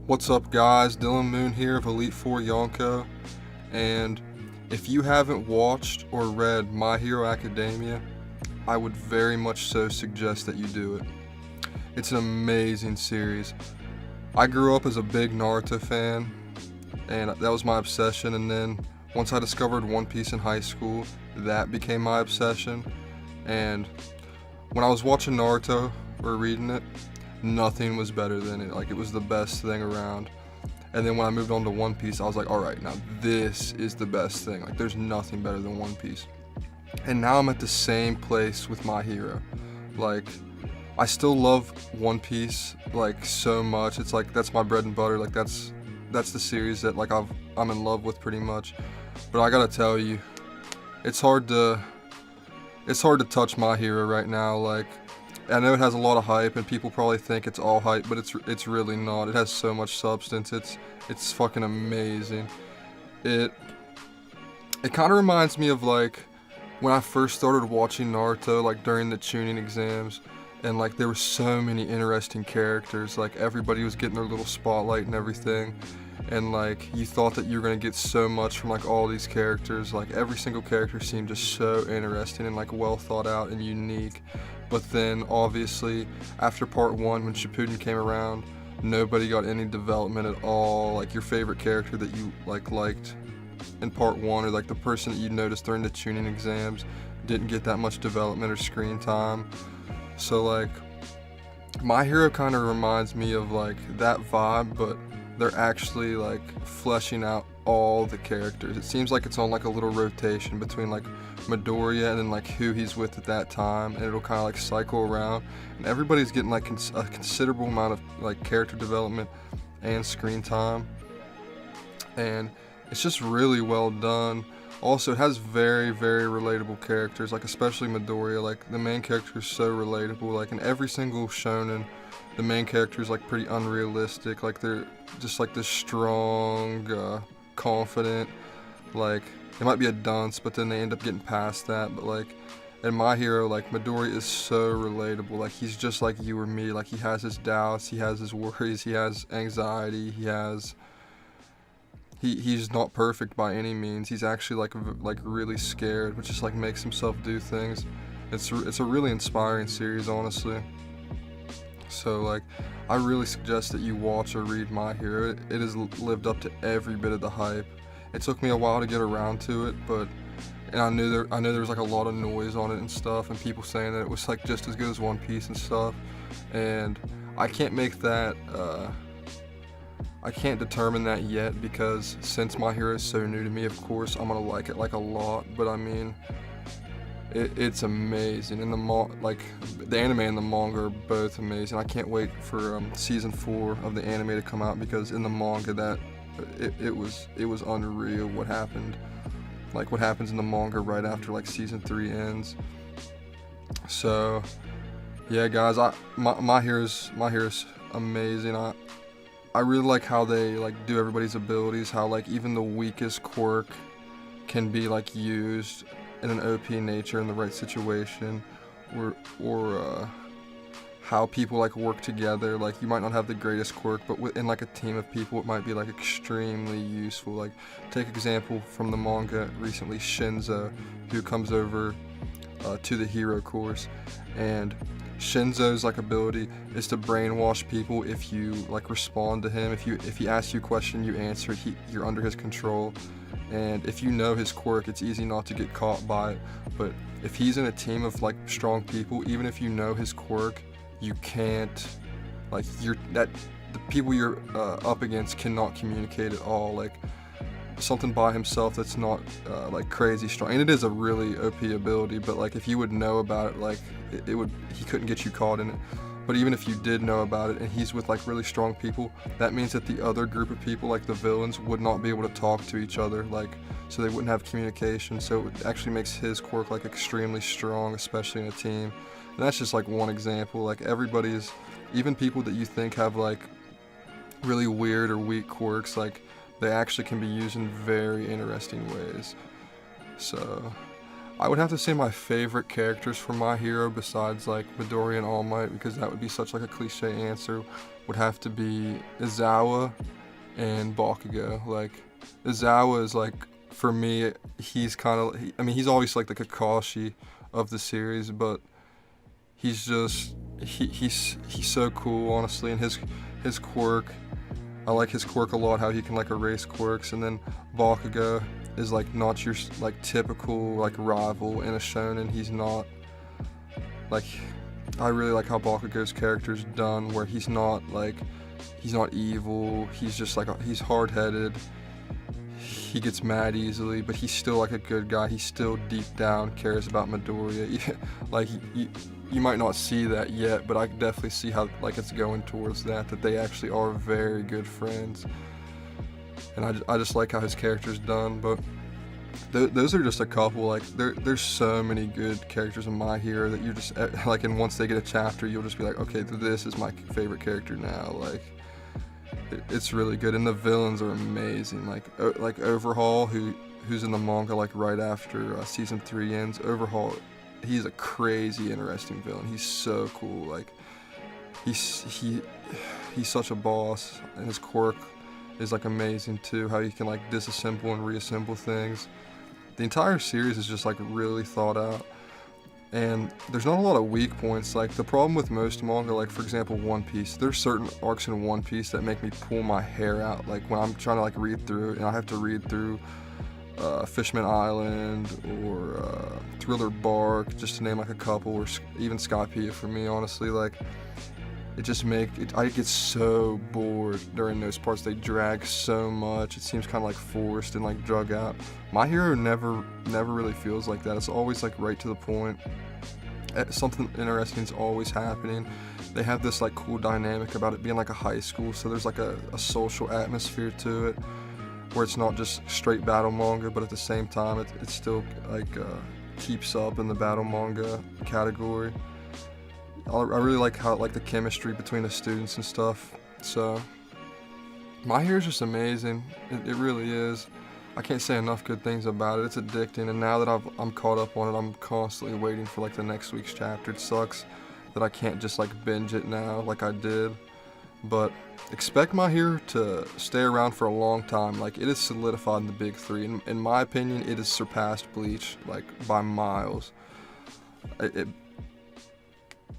What's up, guys? Dylan Moon here of Elite Four Yonko, and if you haven't watched or read My Hero Academia, I would very much so suggest that you do it. It's an amazing series. I grew up as a big Naruto fan, and that was my obsession, and then once I discovered One Piece in high school, that became my obsession, and when I was watching Naruto or reading it, nothing was better than it. Like, it was the best thing around. And then when I moved on to One Piece, I was like, all right, now this is the best thing. Like, there's nothing better than One Piece. And now I'm at the same place with My Hero. Like, I still love One Piece like so much. It's like that's my bread and butter. Like, that's the series that like I'm in love with pretty much. But I gotta tell you, it's hard to touch My Hero right now. Like, I know it has a lot of hype, and people probably think it's all hype, but it's really not. It has so much substance. It's fucking amazing. It kind of reminds me of like when I first started watching Naruto, like during the Chunin exams, and like there were so many interesting characters. Like, everybody was getting their little spotlight and everything, and like you thought that you were gonna get so much from like all these characters. Like, every single character seemed just so interesting and like well thought out and unique. But then obviously after part 1, when Shippuden came around, nobody got any development at all. Like, your favorite character that you liked in part 1, or like the person that you noticed during the Chunin exams, didn't get that much development or screen time. So like, My Hero kind of reminds me of like that vibe, but they're actually like fleshing out all the characters. It seems like it's on like a little rotation between like Midoriya and then like who he's with at that time, and it'll kind of like cycle around, and everybody's getting like a considerable amount of like character development and screen time, and it's just really well done. Also, it has very, very relatable characters, like especially Midoriya. Like, the main character is so relatable. Like, in every single shonen, the main character is like pretty unrealistic. Like, they're just like this strong, confident. Like, they might be a dunce, but then they end up getting past that. But like, in My Hero, like, Midoriya is so relatable. Like, he's just like you or me. Like, he has his doubts, he has his worries, he has anxiety, he's not perfect by any means. He's actually like really scared, which just like makes himself do things. It's a really inspiring series, honestly. So like, I really suggest that you watch or read My Hero. It has lived up to every bit of the hype. It took me a while to get around to it, but and I knew there was like a lot of noise on it and stuff, and people saying that it was like just as good as One Piece and stuff. And I can't make that. I can't determine that yet, because since My Hero is so new to me, of course I'm gonna like it like a lot. But I mean, it's amazing, and the anime and the manga are both amazing. I can't wait for season 4 of the anime to come out, because in the manga it was unreal what happened. Like, what happens in the manga right after like season 3 ends. So yeah, guys, My Hero's amazing. I really like how they like do everybody's abilities, how like even the weakest quirk can be like used in an OP nature in the right situation, or how people like work together. Like, you might not have the greatest quirk, but within like a team of people, it might be like extremely useful. Like, take example from the manga recently, Shinzo, who comes over to the hero course, and Shinzo's like ability is to brainwash people. If you like respond to him, if he asks you a question, you answer it, you're under his control. And if you know his quirk, it's easy not to get caught by it. But if he's in a team of like strong people, even if you know his quirk, you can't, like, the people you're up against cannot communicate at all. Like, something by himself that's not like crazy strong, and it is a really OP ability, but like, if you would know about it, like he couldn't get you caught in it. But even if you did know about it and he's with like really strong people, that means that the other group of people, like the villains, would not be able to talk to each other, like, so they wouldn't have communication. So it actually makes his quirk like extremely strong, especially in a team. And that's just like one example. Like, everybody's, even people that you think have like really weird or weak quirks, like, they actually can be used in very interesting ways. So I would have to say my favorite characters from My Hero, besides like Midoriya and All Might, because that would be such like a cliche answer, would have to be Izawa and Bakugo. Like, Izawa is like, for me, he's kind of, I mean, he's always like the Kakashi of the series, but he's just, he's so cool, honestly, and his quirk, I like his quirk a lot, how he can like erase quirks. And then Bakugo is like not your like typical like rival in a shonen. He's not like, I really like how Bakugo's character's done, where he's not evil, he's just like he's hard-headed, he gets mad easily, but he's still like a good guy. He still deep down cares about Midoriya. Like, you might not see that yet, but I can definitely see how like it's going towards that they actually are very good friends. And I just like how his character's done. But those are just a couple. Like, there's so many good characters in My Hero that you just like, and once they get a chapter, you'll just be like, okay, this is my favorite character now. Like, it's really good, and the villains are amazing. Like Overhaul, who's in the manga like right after season 3 ends. Overhaul, he's a crazy interesting villain. He's so cool. Like, he's such a boss, and his quirk is like amazing too. How he can like disassemble and reassemble things. The entire series is just like really thought out. And there's not a lot of weak points. Like, the problem with most manga, like for example One Piece, there's certain arcs in One Piece that make me pull my hair out. Like, when I'm trying to like read through it, and I have to read through Fishman Island or Thriller Bark, just to name like a couple, or even Skypiea for me, honestly. Like, it just I get so bored during those parts. They drag so much. It seems kind of like forced and like drug out. My Hero never really feels like that. It's always like right to the point. Something interesting is always happening. They have this like cool dynamic about it being like a high school, so there's like a social atmosphere to it, where it's not just straight battle manga, but at the same time it still like keeps up in the battle manga category. I really like how like the chemistry between the students and stuff. So My Hero is just amazing. It really is. I can't say enough good things about it. It's addicting, and now that I'm caught up on it, I'm constantly waiting for like the next week's chapter. It sucks that I can't just like binge it now like I did, but expect My Hero to stay around for a long time. Like, it is solidified in the big three. In my opinion, it has surpassed Bleach like by miles.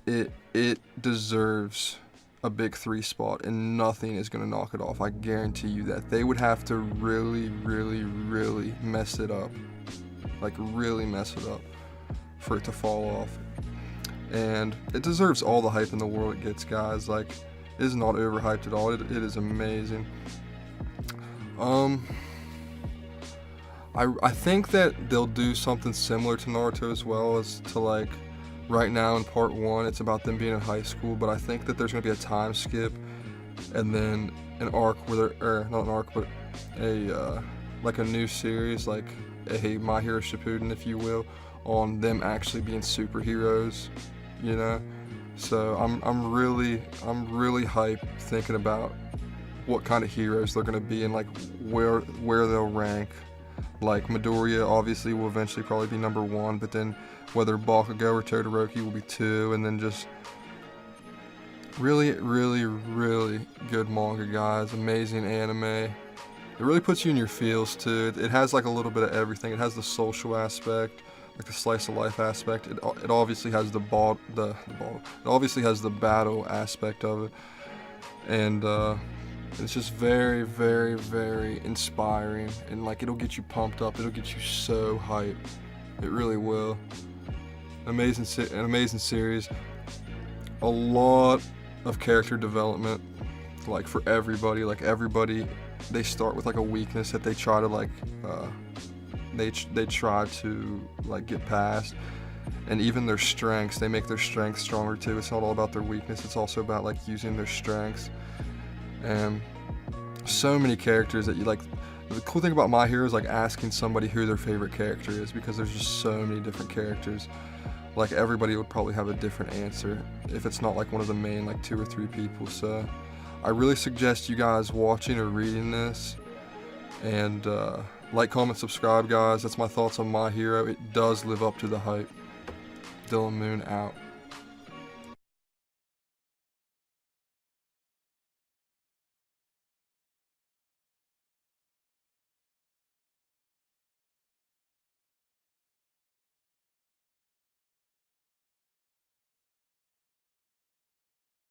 It deserves a big 3 spot, and nothing is going to knock it off. I guarantee you that. They would have to really, really, really mess it up. Like, really mess it up for it to fall off. And it deserves all the hype in the world it gets, guys. Like, it is not overhyped at all. It is amazing. I think that they'll do something similar to Naruto as well, as to like, right now in part 1, it's about them being in high school, but I think that there's going to be a time skip, and then an arc where they're, not an arc, but like a new series, like a My Hero Shippuden, if you will, on them actually being superheroes, you know? So I'm really hyped thinking about what kind of heroes they're going to be, and like where they'll rank. Like, Midoriya obviously will eventually probably be number 1, but then whether Bakugo or Todoroki will be 2, and then just really, really, really good manga, guys. Amazing anime. It really puts you in your feels too. It has like a little bit of everything. It has the social aspect, like the slice of life aspect. It obviously has it obviously has the battle aspect of it, and it's just very, very, very inspiring, and like, it'll get you pumped up. It'll get you so hyped. It really will. An amazing series. A lot of character development, like for everybody. Like, everybody, they start with like a weakness that they try to like they try to like get past, and even their strengths, they make their strengths stronger too. It's not all about their weakness. It's also about like using their strengths. And so many characters that you like. The cool thing about My Hero is like asking somebody who their favorite character is, because there's just so many different characters. Like, everybody would probably have a different answer if it's not like one of the main like 2 or 3 people. So I really suggest you guys watching or reading this, and like, comment, subscribe, guys. That's my thoughts on My Hero. It does live up to the hype. Dylan Moon out.